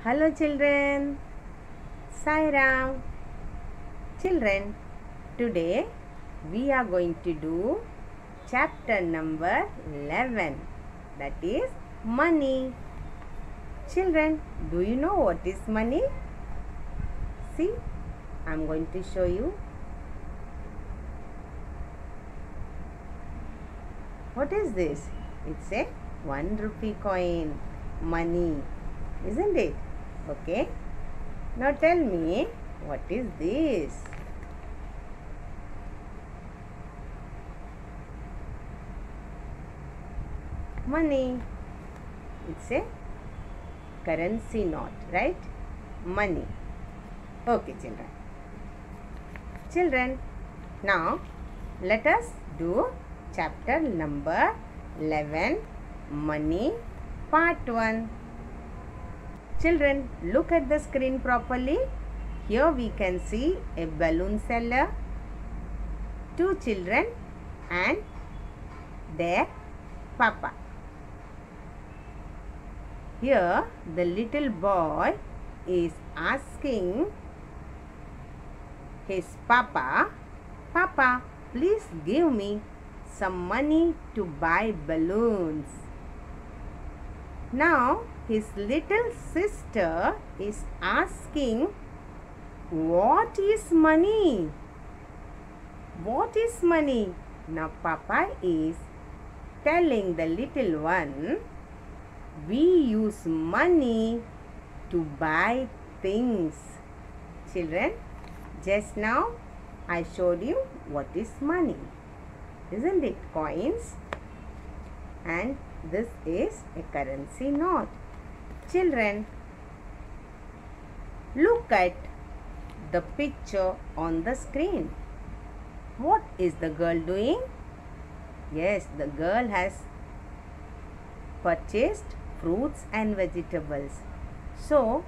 Hello children, Sai Ram. Children, today we are going to do chapter number 11, that is money. Children, do you know what is money? See, I am going to show you. What is this? It's a 1 rupee coin, money, isn't it? Okay. Now tell me, what is this? Money. It's a currency note, right? Money. Okay, children. Children, now let us do chapter number 11, Money, part 1. Children, look at the screen properly. Here we can see a balloon seller, 2 children and their papa. Here the little boy is asking his papa, "Papa, please give me some money to buy balloons." Now his little sister is asking, "What is money? What is money?" Now Papa is telling the little one, "We use money to buy things." Children, just now I showed you what is money. Isn't it? Coins. And this is a currency note. Children, look at the picture on the screen. What is the girl doing? Yes, the girl has purchased fruits and vegetables. So,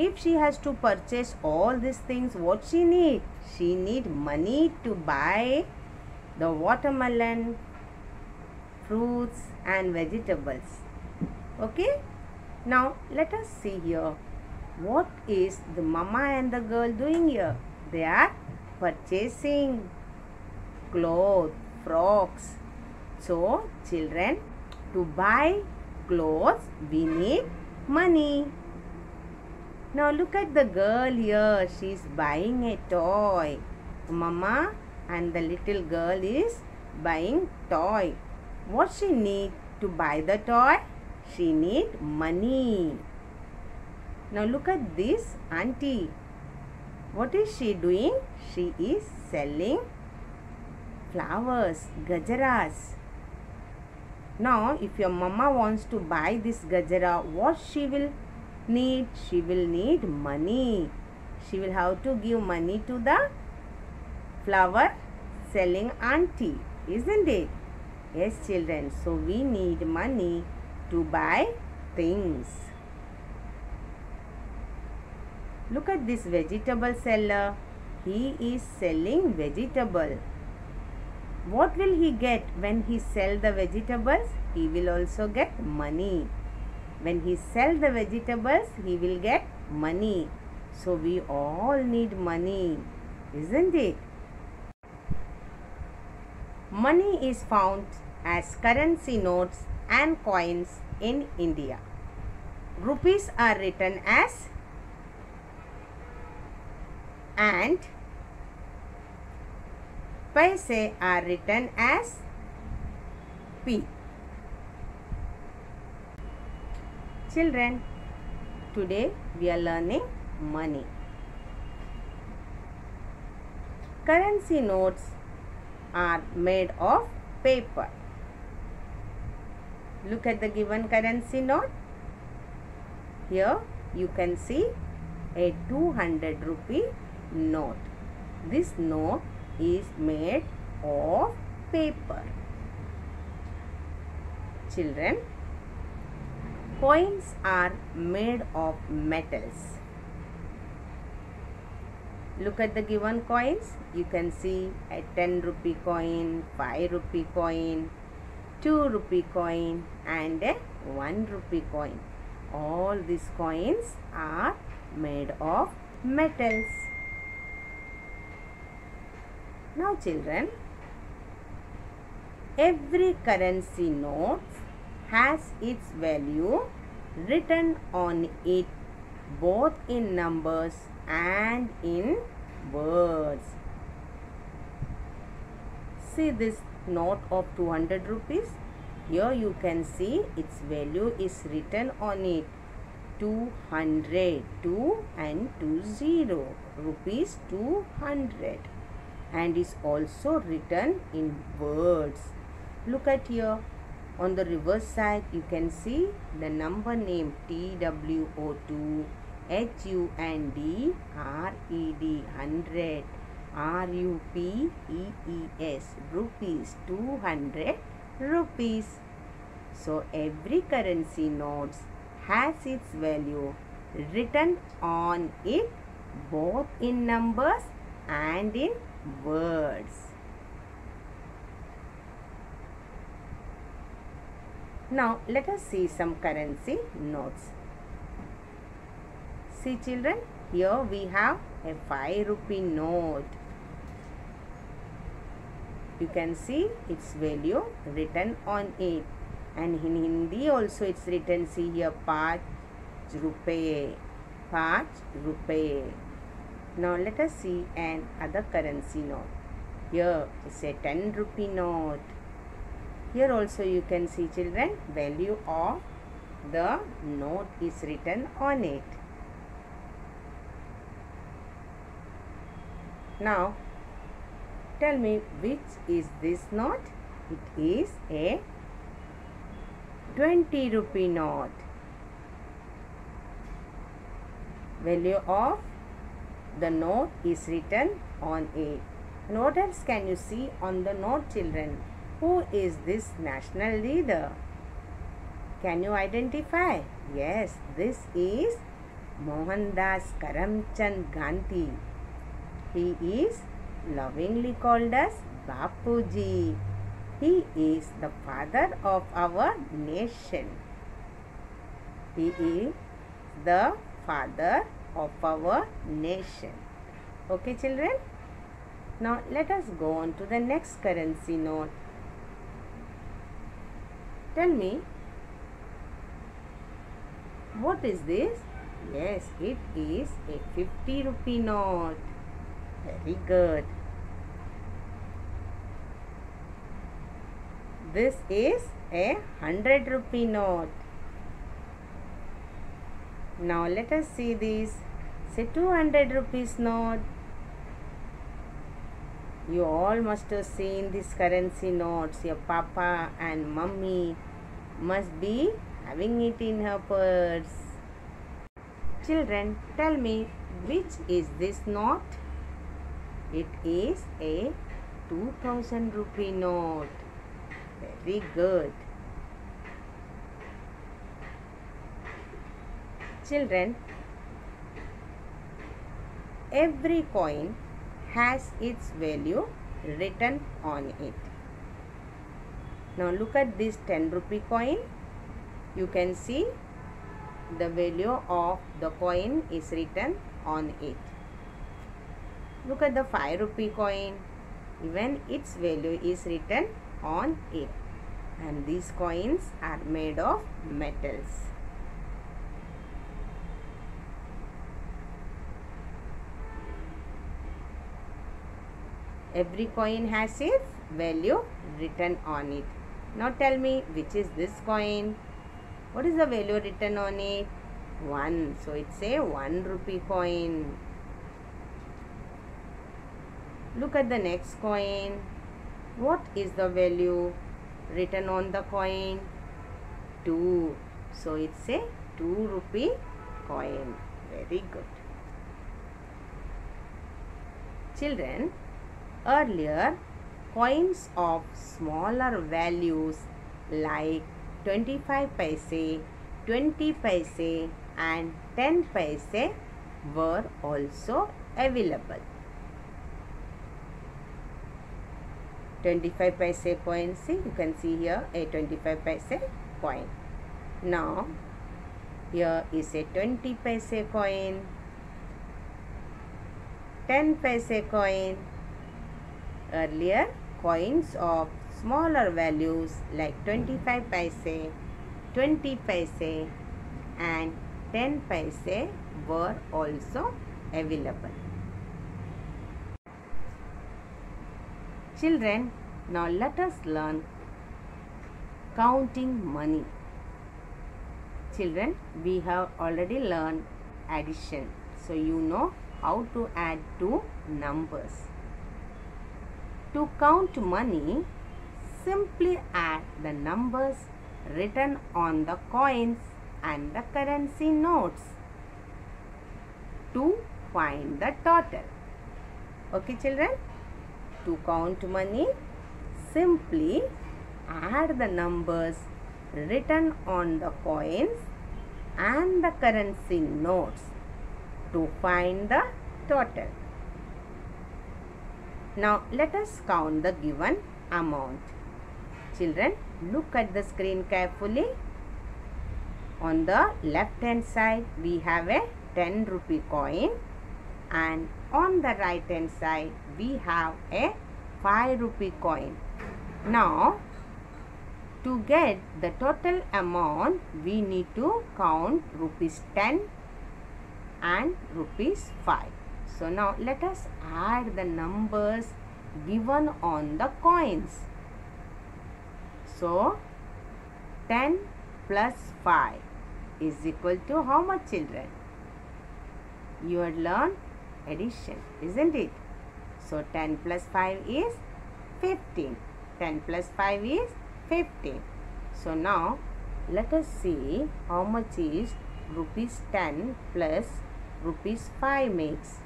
if she has to purchase all these things, what she need? She need money to buy the watermelon, fruits and vegetables. Okay? Now, let us see here. What is the mama and the girl doing here? They are purchasing clothes, frocks. So, children, to buy clothes, we need money. Now, look at the girl here. She is buying a toy. Mama and the little girl is buying toy. What she need to buy the toy? She need money. Now look at this auntie. What is she doing? She is selling flowers, gajaras. Now if your mama wants to buy this gajara, what she will need? She will need money. She will have to give money to the flower selling auntie, isn't it? Yes, children. So we need money to buy things. Look at this vegetable seller. He is selling vegetable. What will he get when he sell the vegetables? He will also get money. When he sell the vegetables, he will get money. So we all need money, isn't it? Money is found as currency notes and coins in India. Rupees are written as and paise are written as P. Children, today we are learning money. Currency notes are made of paper. Look at the given currency note. Here you can see a 200 rupee note. This note is made of paper. Children, coins are made of metals. Look at the given coins. You can see a 10 rupee coin, 5 rupee coin, 2 rupee coin and a 1 rupee coin. all these coins are made of metals. Now children, every currency note has its value written on it, both in numbers and in words. See this note of 200 rupees. Here you can see its value is written on it. 200, 2 and 20, rupees 200, and is also written in words. Look at here. On the reverse side, you can see the number name TWO2, HUND, RED, 100, RUPEES, rupees, 200 rupees. So every currency notes has its value written on it, both in numbers and in words. Now let us see some currency notes. See children, here we have a 5 rupee note. You can see its value written on it, and in Hindi also it's written, see here, 5 rupees, 5 rupees. Now let us see another currency note. Here is a 10 rupee note. Here also you can see children, value of the note is written on it. Now tell me, which is this note? It is a 20 rupee note. Value of the note is written on it. And what else can you see on the note children? Who is this national leader? Can you identify? Yes, this is Mohandas Karamchand Gandhi. He is lovingly called as Bapuji. He is the father of our nation. He is the father of our nation. Okay children? Now let us go on to the next currency note. Tell me, what is this? Yes, it is a 50 rupee note. Very good. This is a 100 rupee note. Now let us see this. Say 200 rupees note. You all must have seen these currency notes. Your papa and mummy must be having it in her purse. Children, tell me, which is this note? It is a 2000 rupee note. Very good. Children, every coin has its value written on it. Now look at this 10 rupee coin. You can see the value of the coin is written on it. Look at the 5 rupee coin. Even its value is written on it. And these coins are made of metals. Every coin has its value written on it. Now tell me, which is this coin? What is the value written on it? 1. So it's a 1 rupee coin. Look at the next coin. What is the value written on the coin? 2. So it's a 2 rupee coin. Very good. Children, earlier coins of smaller values like 25 paise, 20 paise and 10 paise were also available. 25 paise coin, see, you can see here a 25 paise coin. Now Here is a 20 paise coin, 10 paise coin. Earlier, coins of smaller values like 25 paise, 20 paise and 10 paise were also available. Children, now let us learn counting money. Children, we have already learned addition. So, you know how to add two numbers. To count money, simply add the numbers written on the coins and the currency notes to find the total. Okay, children? To count money, simply add the numbers written on the coins and the currency notes to find the total. Now, let us count the given amount. Children, look at the screen carefully. On the left hand side, we have a 10 rupee coin, and on the right hand side, we have a 5 rupee coin. Now, to get the total amount, we need to count rupees 10 and rupees 5. So, now let us add the numbers given on the coins. So, 10 plus 5 is equal to how much, children? You had learned addition, isn't it? So, 10 plus 5 is 15. 10 plus 5 is 15. So, now let us see how much is rupees 10 plus rupees 5 makes.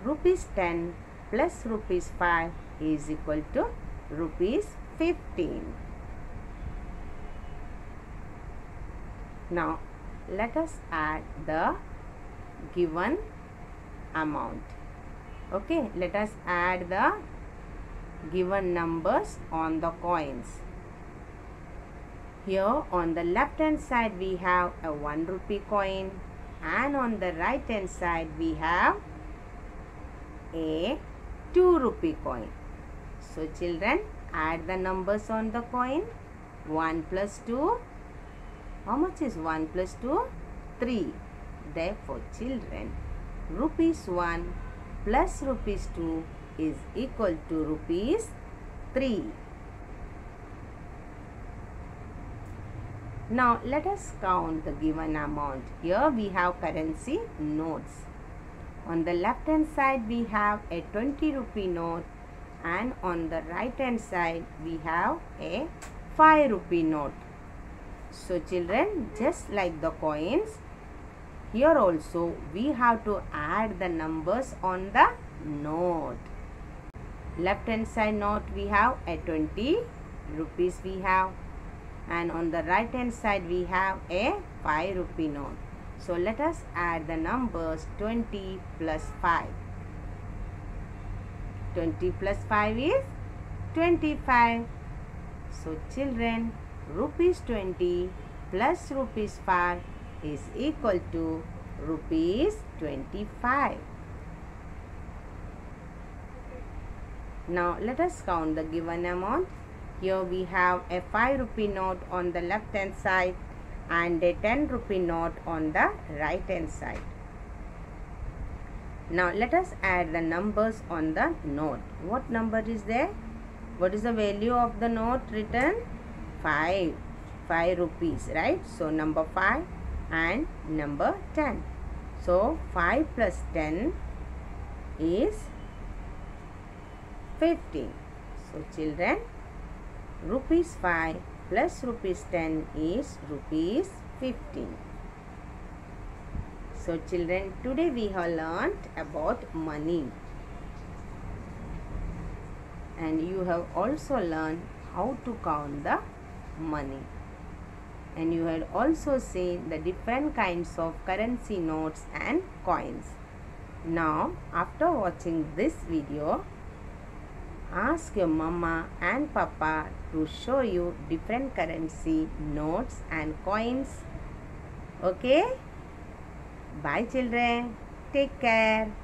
Rupees 10 plus rupees 5 is equal to rupees 15. Now, let us add the given amount. Okay, let us add the given numbers on the coins. Here on the left hand side we have a 1 rupee coin, and on the right hand side we have a 2 rupee coin. So, children, add the numbers on the coin. 1 plus 2. How much is 1 plus 2? 3. Therefore, children, rupees 1 plus rupees 2 is equal to rupees 3. Now, let us count the given amount. Here we have currency notes. On the left hand side we have a 20 rupee note, and on the right hand side we have a 5 rupee note. So, children, just like the coins, here also we have to add the numbers on the note. Left hand side note we have a 20 rupees we have, and on the right hand side we have a 5 rupee note. So, let us add the numbers 20 plus 5. 20 plus 5 is 25. So, children, rupees 20 plus rupees 5 is equal to rupees 25. Now, let us count the given amount. Here we have a 5 rupee note on the left hand side and a 10 rupee note on the right hand side. Now, let us add the numbers on the note. What number is there? What is the value of the note written? 5. 5 rupees, right? So, number 5 and number 10. So, 5 plus 10 is 15. So, children, rupees 5 plus rupees 10 is rupees 15. So, children, today we have learnt about money, and you have also learned how to count the money, and you had also seen the different kinds of currency notes and coins. Now, after watching this video, ask your mama and papa to show you different currency notes and coins Okay? Bye children. Take care.